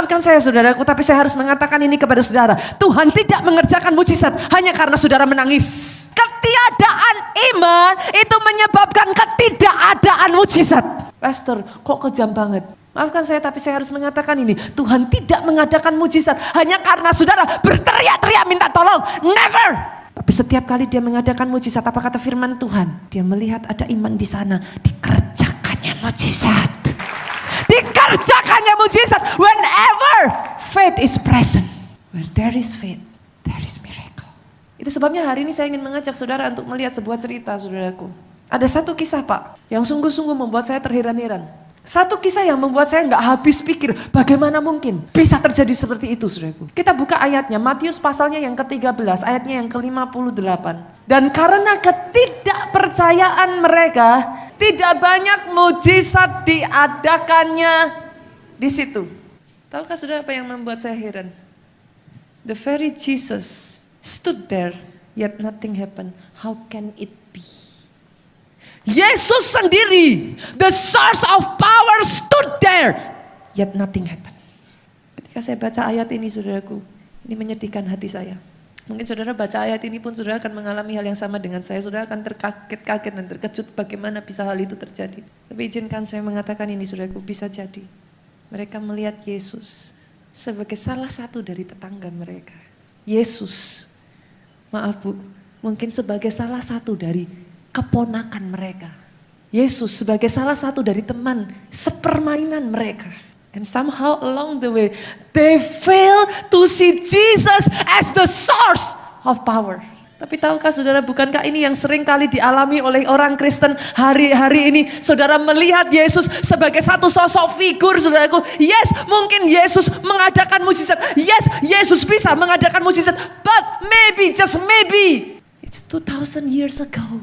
Maafkan saya saudaraku, tapi saya harus mengatakan ini kepada saudara. Tuhan tidak mengerjakan mujizat hanya karena saudara menangis. Ketiadaan iman itu menyebabkan ketidakadaan mujizat. Pastor, kok kejam banget? Maafkan saya, tapi saya harus mengatakan ini. Tuhan tidak mengadakan mujizat hanya karena saudara berteriak-teriak minta tolong. Never! Tapi setiap kali dia mengadakan mujizat, apa kata firman Tuhan? Dia melihat ada iman di sana, dikerjakannya mujizat. Dikerjakannya mujizat. Whenever faith is present, where there is faith, there is miracle. Itu sebabnya hari ini saya ingin mengajak saudara untuk melihat sebuah cerita, saudaraku. Ada satu kisah Pak, yang sungguh-sungguh membuat saya terheran-heran. Satu kisah yang membuat saya nggak habis pikir, bagaimana mungkin bisa terjadi seperti itu, saudaraku. Kita buka ayatnya, Matius pasalnya yang ke-13, ayatnya yang ke-58. Dan karena ketidakpercayaan mereka, tidak banyak mujizat diadakannya di situ. Tahukah saudara apa yang membuat saya heran? The very Jesus stood there, yet nothing happened. How can it be? Yesus sendiri, the source of power stood there, yet nothing happened. Ketika saya baca ayat ini saudaraku, ini menyedihkan hati saya. Mungkin saudara baca ayat ini pun saudara akan mengalami hal yang sama dengan saya. Saudara akan terkaget-kaget dan terkejut bagaimana bisa hal itu terjadi. Tapi izinkan saya mengatakan ini saudaraku, bisa jadi. Mereka melihat Yesus sebagai salah satu dari tetangga mereka. Yesus, maaf Bu, mungkin sebagai salah satu dari keponakan mereka. Yesus sebagai salah satu dari teman sepermainan mereka. And somehow along the way, they fail to see Jesus as the source of power. Tapi tahukah saudara, bukankah ini yang sering kali dialami oleh orang Kristen hari-hari ini? Saudara melihat Yesus sebagai satu sosok figur, saudaraku. Yes, mungkin Yesus mengadakan mujizat. Yes, Yesus bisa mengadakan mujizat. But maybe, just maybe, it's 2000 years ago.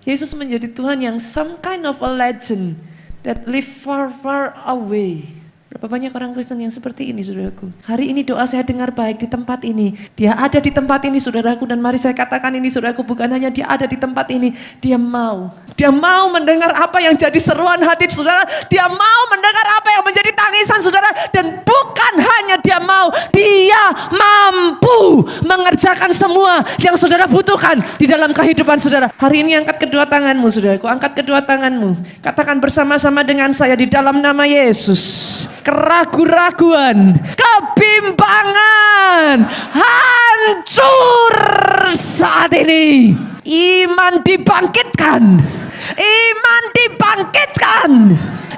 Yesus menjadi Tuhan yang some kind of a legend that live far, far away. Berapa banyak orang Kristen yang seperti ini, saudaraku. Hari ini doa saya dengar baik di tempat ini. Dia ada di tempat ini, saudaraku. Dan mari saya katakan ini, saudaraku, bukan hanya dia ada di tempat ini. Dia mau mendengar apa yang jadi seruan hati saudara. Dia mau mendengar apa yang menjadi tangisan saudara. Dan bukan hanya dia mau, dia mampu mengerjakan semua yang saudara butuhkan di dalam kehidupan saudara. Hari ini angkat kedua tanganmu, saudaraku. Angkat kedua tanganmu. Katakan bersama-sama dengan saya di dalam nama Yesus. Keraguan-raguan, kebimbangan, hancur saat ini. Iman dibangkitkan. Iman dibangkitkan.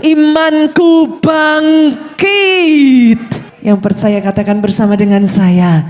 Imanku bangkit. Yang percaya katakan bersama dengan saya.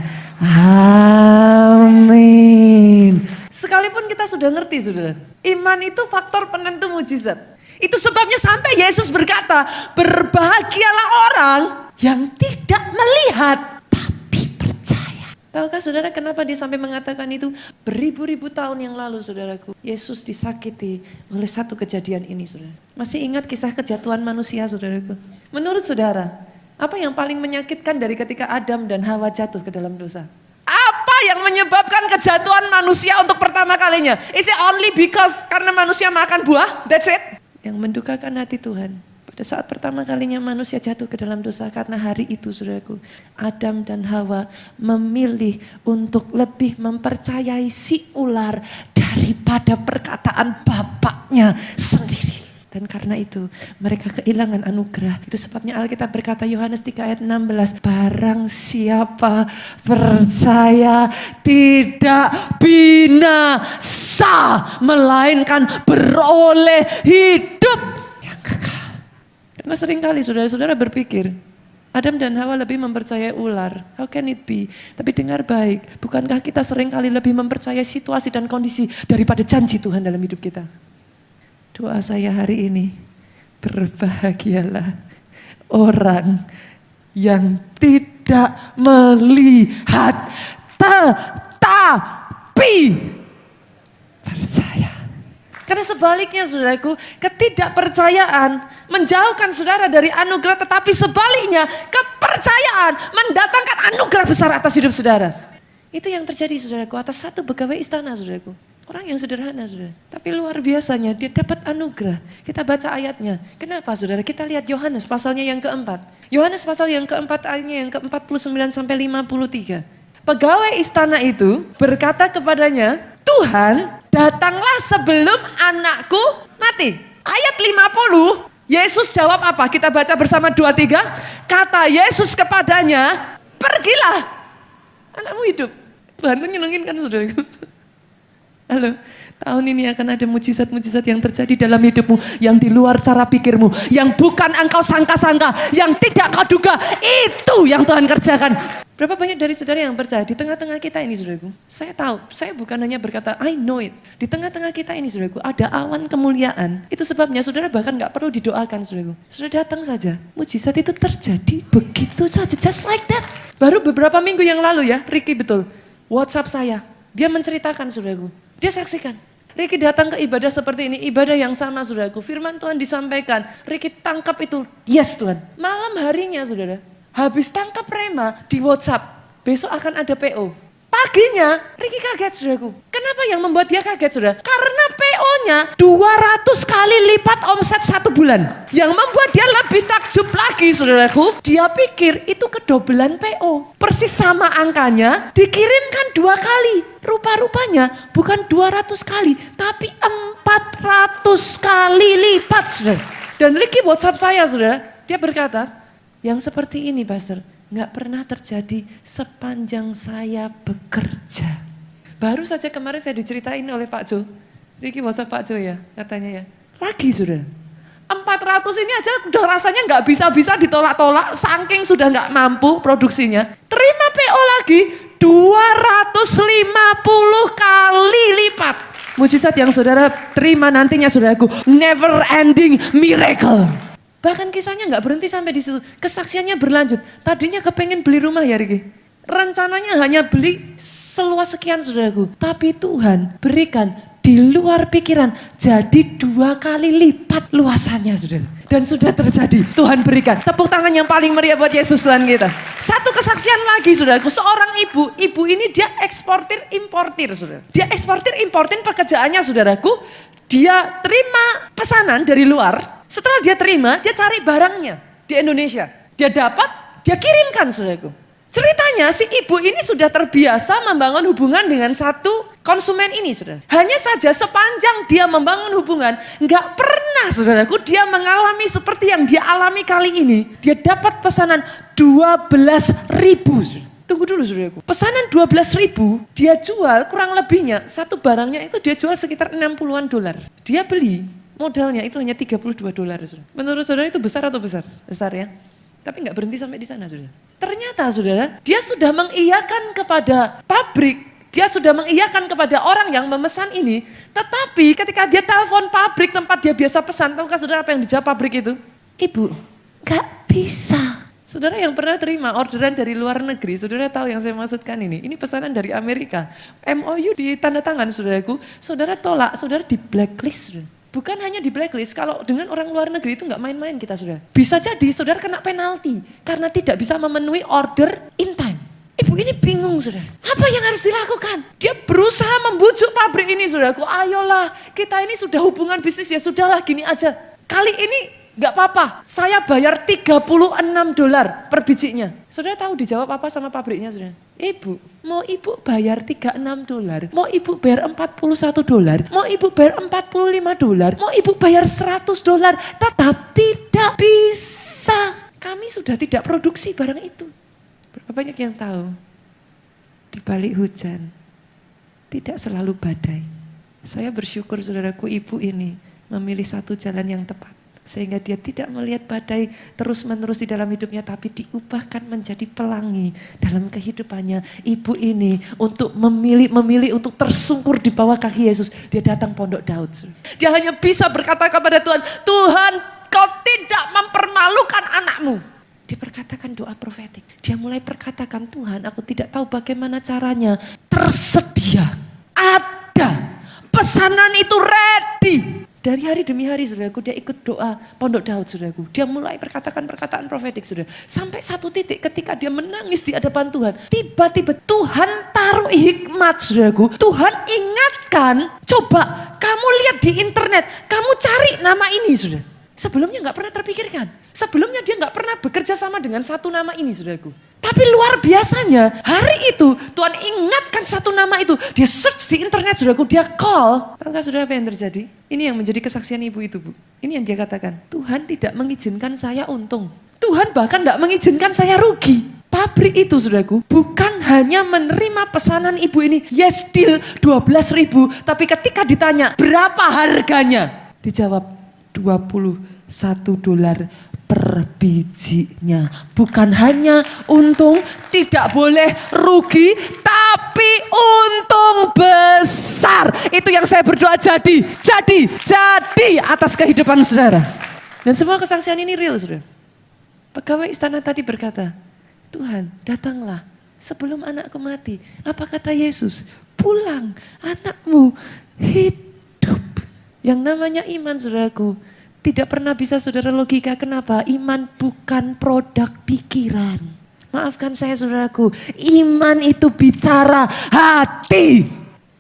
Amin. Sekalipun kita sudah ngerti, saudara. Iman itu faktor penentu mujizat. Itu sebabnya sampai Yesus berkata, berbahagialah orang yang tidak melihat tapi percaya. Tahukah saudara kenapa dia sampai mengatakan itu? Beribu-ribu tahun yang lalu, saudaraku, Yesus disakiti oleh satu kejadian ini, saudara. Masih ingat kisah kejatuhan manusia, saudaraku? Menurut saudara, apa yang paling menyakitkan dari ketika Adam dan Hawa jatuh ke dalam dosa? Apa yang menyebabkan kejatuhan manusia untuk pertama kalinya? Is it only because karena manusia makan buah? That's it? Yang mendukakan hati Tuhan. Pada saat pertama kalinya manusia jatuh ke dalam dosa, karena hari itu, saudaraku, Adam dan Hawa memilih untuk lebih mempercayai si ular daripada perkataan bapaknya sendiri. Dan karena itu mereka kehilangan anugerah. Itu sebabnya Alkitab berkata, Yohanes 3 ayat 16. Barang siapa percaya tidak binasa, melainkan beroleh hidup yang kekal. Karena seringkali saudara-saudara berpikir, Adam dan Hawa lebih mempercayai ular. How can it be? Tapi dengar baik, bukankah kita seringkali lebih mempercayai situasi dan kondisi daripada janji Tuhan dalam hidup kita? Doa saya hari ini, berbahagialah orang yang tidak melihat tetapi percaya. Karena sebaliknya, saudaraku, ketidakpercayaan menjauhkan saudara dari anugerah, tetapi sebaliknya kepercayaan mendatangkan anugerah besar atas hidup saudara. Itu yang terjadi, saudaraku, atas satu pegawai istana, saudaraku. Orang yang sederhana, saudara. Tapi luar biasanya, dia dapat anugerah. Kita baca ayatnya. Kenapa, saudara? Kita lihat Yohanes pasalnya yang keempat. Yohanes pasal yang keempat ayatnya yang ke-49 sampai 53. Pegawai istana itu berkata kepadanya, Tuhan, datanglah sebelum anakku mati. Ayat 50, Yesus jawab apa? Kita baca bersama 2-3. Kata Yesus kepadanya, pergilah, anakmu hidup. Tuhan itu nyenengin kan, saudaraku? Halo, tahun ini akan ada mujizat-mujizat yang terjadi dalam hidupmu, yang di luar cara pikirmu, yang bukan engkau sangka-sangka, yang tidak kau duga, itu yang Tuhan kerjakan. Berapa banyak dari saudara yang percaya di tengah-tengah kita ini, saudaraku? Saya tahu, saya bukan hanya berkata, I know it. Di tengah-tengah kita ini, saudaraku, ada awan kemuliaan. Itu sebabnya saudara bahkan gak perlu didoakan, saudaraku. Saudara datang saja, mujizat itu terjadi begitu saja, just like that. Baru beberapa minggu yang lalu ya, Ricky betul, WhatsApp saya. Dia menceritakan, saudaraku. Dia saksikan. Ricky datang ke ibadah seperti ini, ibadah yang sama, saudaraku. Firman Tuhan disampaikan, Ricky tangkap itu, yes Tuhan. Malam harinya, saudara. Habis tangkap rema di WhatsApp, besok akan ada PO. Paginya, Ricky kaget, saudaraku. Kenapa yang membuat dia kaget, saudara? Karena PO-nya 200 kali lipat omset 1 bulan. Yang membuat dia lebih takjub lagi, saudaraku. Dia pikir itu kedobelan PO. Persis sama angkanya, dikirimkan 2 kali. Rupa-rupanya bukan 200 kali, tapi 400 kali lipat, saudara. Dan Ricky WhatsApp saya, saudara. Dia berkata, yang seperti ini, Pastor, nggak pernah terjadi sepanjang saya bekerja. Baru saja kemarin saya diceritain oleh Pak Jo. Ricky WhatsApp Pak Jo ya, katanya ya. Lagi sudah. 400 ini aja udah rasanya nggak bisa-bisa ditolak-tolak, saking sudah nggak mampu produksinya. Terima PO lagi 250 kali lipat. Mujizat yang saudara terima nantinya, saudaraku, never ending miracle. Bahkan kisahnya nggak berhenti sampai di situ. Kesaksiannya berlanjut. Tadinya kepengen beli rumah ya, Riki. Rencananya hanya beli seluas sekian, saudaraku. Tapi Tuhan berikan di luar pikiran. Jadi 2 kali lipat luasannya, saudara. Dan sudah terjadi. Tuhan berikan. Tepuk tangan yang paling meriah buat Yesus Tuhan kita. Satu kesaksian lagi, saudaraku. Seorang ibu. Ibu ini dia eksportir importir, saudara. Dia eksportir importin pekerjaannya, saudaraku. Dia terima pesanan dari luar. Setelah dia terima, dia cari barangnya di Indonesia. Dia dapat, dia kirimkan, saudaraku. Ceritanya si ibu ini sudah terbiasa membangun hubungan dengan satu konsumen ini, saudara. Hanya saja sepanjang dia membangun hubungan, nggak pernah, saudaraku, dia mengalami seperti yang dia alami kali ini. Dia dapat pesanan 12.000. Tunggu dulu, saudaraku. Pesanan 12.000, dia jual kurang lebihnya, satu barangnya itu dia jual sekitar $60-an. Dia beli. Modalnya itu hanya $32. Saudara. Menurut saudara itu besar atau besar? Besar ya. Tapi nggak berhenti sampai di sana, saudara. Ternyata, saudara, dia sudah mengiyakan kepada pabrik. Dia sudah mengiyakan kepada orang yang memesan ini. Tetapi ketika dia telepon pabrik tempat dia biasa pesan, tahukah saudara apa yang dijawab pabrik itu? Ibu, nggak bisa. Saudara yang pernah terima orderan dari luar negeri, saudara tahu yang saya maksudkan ini. Ini pesanan dari Amerika. MOU di tanda tangan, saudaraku. Saudara tolak, saudara di blacklist, saudara. Bukan hanya di blacklist, kalau dengan orang luar negeri itu nggak main-main kita, saudara. Bisa jadi saudara kena penalti karena tidak bisa memenuhi order in time. Ibu ini bingung, saudara. Apa yang harus dilakukan? Dia berusaha membujuk pabrik ini, saudaraku. Ayolah, kita ini sudah hubungan bisnis ya, sudahlah gini aja. Kali ini nggak apa-apa, saya bayar $36 per bijinya. Saudara tahu dijawab apa sama pabriknya, saudara? Ibu, mau ibu bayar $36, mau ibu bayar $41, mau ibu bayar $45, mau ibu bayar $100, tetap tidak bisa. Kami sudah tidak produksi barang itu. Berapa banyak yang tahu? Di balik hujan, tidak selalu badai. Saya bersyukur, saudaraku, ibu ini memilih satu jalan yang tepat. Sehingga dia tidak melihat badai terus-menerus di dalam hidupnya, tapi diubahkan menjadi pelangi dalam kehidupannya. Ibu ini untuk memilih untuk tersungkur di bawah kaki Yesus. Dia datang Pondok Daud. Dia hanya bisa berkata kepada Tuhan, Tuhan, kau tidak mempermalukan anakmu. Dia perkatakan doa profetik. Dia mulai perkatakan, Tuhan, aku tidak tahu bagaimana caranya. Tersedia, ada, pesanan itu ready. Dari hari demi hari saudaraku, dia ikut doa Pondok Daud saudaraku. Dia mulai perkataan profetik saudara. Sampai satu titik ketika dia menangis di hadapan Tuhan. Tiba-tiba Tuhan taruh hikmat saudaraku. Tuhan ingatkan, coba kamu lihat di internet, kamu cari nama ini saudara. Sebelumnya gak pernah terpikirkan. Sebelumnya dia gak pernah bekerja sama dengan satu nama ini saudaraku. Tapi luar biasanya hari itu Tuhan ingatkan satu nama itu. Dia search di internet saudaraku, dia call. Tahukah saudara apa yang terjadi? Ini yang menjadi kesaksian ibu itu bu. Ini yang dia katakan, Tuhan tidak mengizinkan saya untung. Tuhan bahkan gak mengizinkan saya rugi. Pabrik itu saudaraku bukan hanya menerima pesanan ibu ini, yes deal 12.000. Tapi ketika ditanya berapa harganya? Dijawab $21 per bijinya. Bukan hanya untung, tidak boleh rugi, tapi untung besar. Itu yang saya berdoa jadi atas kehidupan saudara. Dan semua kesaksian ini real saudara. Pegawai istana tadi berkata, Tuhan datanglah sebelum anakku mati. Apa kata Yesus? Pulang, anakmu hidup. Yang namanya iman saudaraku tidak pernah bisa saudara logika. Kenapa? Iman bukan produk pikiran. Maafkan saya saudaraku, iman itu bicara hati.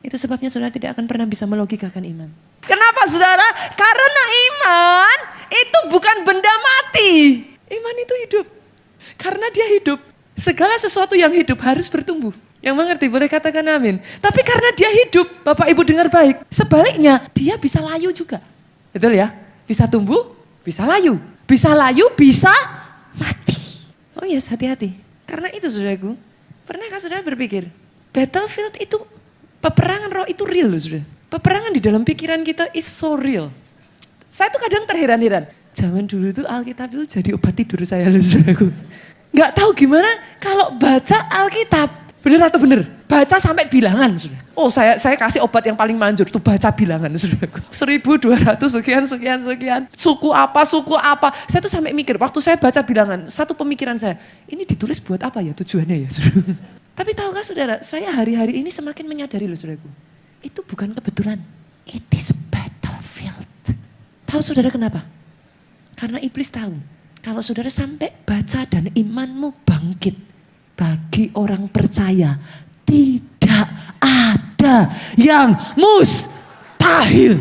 Itu sebabnya saudara tidak akan pernah bisa melogikakan iman. Kenapa saudara? Karena iman itu bukan benda mati. Iman itu hidup. Karena dia hidup, segala sesuatu yang hidup harus bertumbuh. Yang mengerti boleh katakan amin. Tapi karena dia hidup, Bapak Ibu dengar baik. Sebaliknya dia bisa layu juga. Betul ya? Bisa tumbuh, bisa layu. Bisa layu, bisa mati. Oh yes, hati-hati. Karena itu saudaraku, pernahkah saudara berpikir, battlefield itu, peperangan roh itu real loh saudara. Peperangan di dalam pikiran kita is so real. Saya tuh kadang terheran-heran. Zaman dulu tuh Alkitab itu jadi obat tidur saya loh saudaraku. Gak tahu gimana kalau baca Alkitab. Bener atau bener? Baca sampai bilangan sudah. Oh saya kasih obat yang paling manjur tuh baca bilangan sudah. 1.200 sekian. Suku apa. Saya tuh sampai mikir waktu saya baca bilangan. Satu pemikiran saya. Ini ditulis buat apa ya tujuannya ya saudara. Tapi tahukah saudara, saya hari-hari ini semakin menyadari loh saudaraku. Itu bukan kebetulan. It is a battlefield. Tahu saudara kenapa? Karena iblis tahu. Kalau saudara sampai baca dan imanmu bangkit. Bagi orang percaya tidak ada yang mustahil.